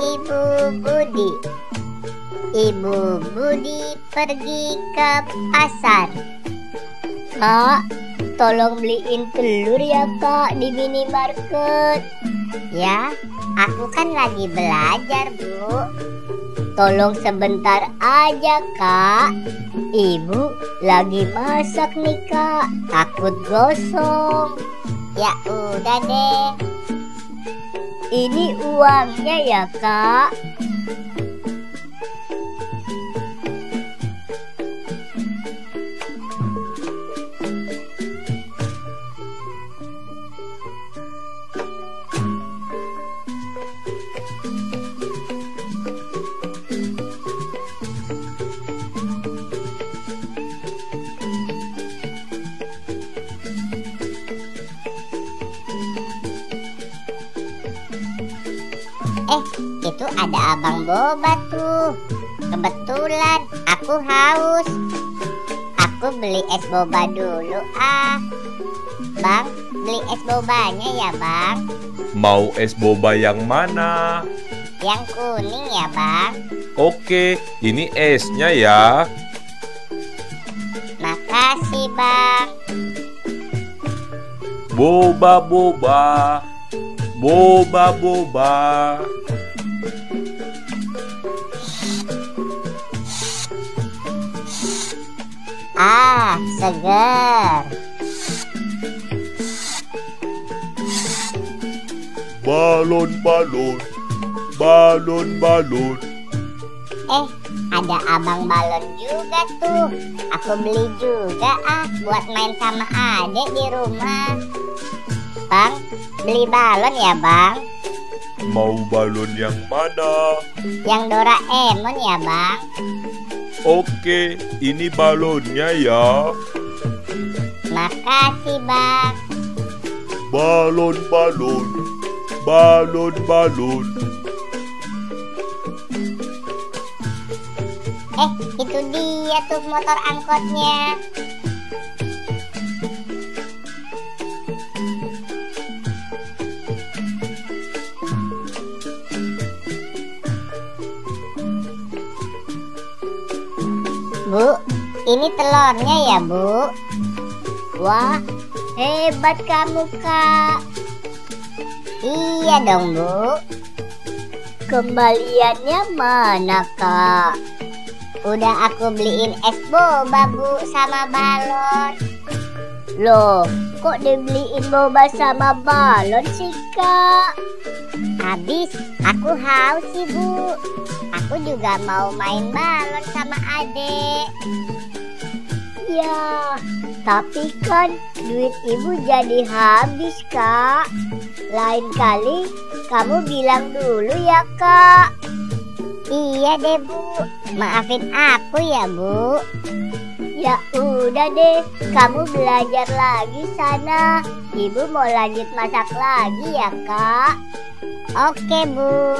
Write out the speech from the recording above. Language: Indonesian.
Ibu Budi. Ibu Budi pergi ke pasar. Kak, tolong beliin telur ya kak di minimarket. Ya, aku kan lagi belajar bu. Tolong sebentar aja kak. Ibu lagi masak nih kak, takut gosong. Ya udah deh. Ini uangnya ya kak. Itu ada abang boba tuh. Kebetulan aku haus. Aku beli es boba dulu Bang, beli es bobanya ya bang. Mau es boba yang mana? Yang kuning ya bang. Oke, ini esnya ya. Makasih bang. Boba boba. Boba boba. Segar. Balon balon. Balon balon. Ada abang balon juga tuh. Aku beli juga buat main sama adek di rumah. Bang, beli balon ya bang. Mau balon yang mana? Yang Doraemon ya bang. Oke, ini balonnya ya. Makasih bang. Balon balon. Balon balon. Itu dia tuh motor angkotnya. Bu, ini telurnya ya bu. Wah, hebat kamu kak. Iya dong bu. Kembaliannya mana kak? Udah aku beliin es boba bu sama balon. Loh, kok dibeliin boba sama balon sih kak? Habis aku haus sih bu. Aku juga mau main balon sama adek. Ya, tapi kan duit ibu jadi habis kak. Lain kali kamu bilang dulu ya kak. Iya deh bu, maafin aku ya bu. Ya udah deh, kamu belajar lagi sana. Ibu mau lanjut masak lagi ya kak. Oke bu.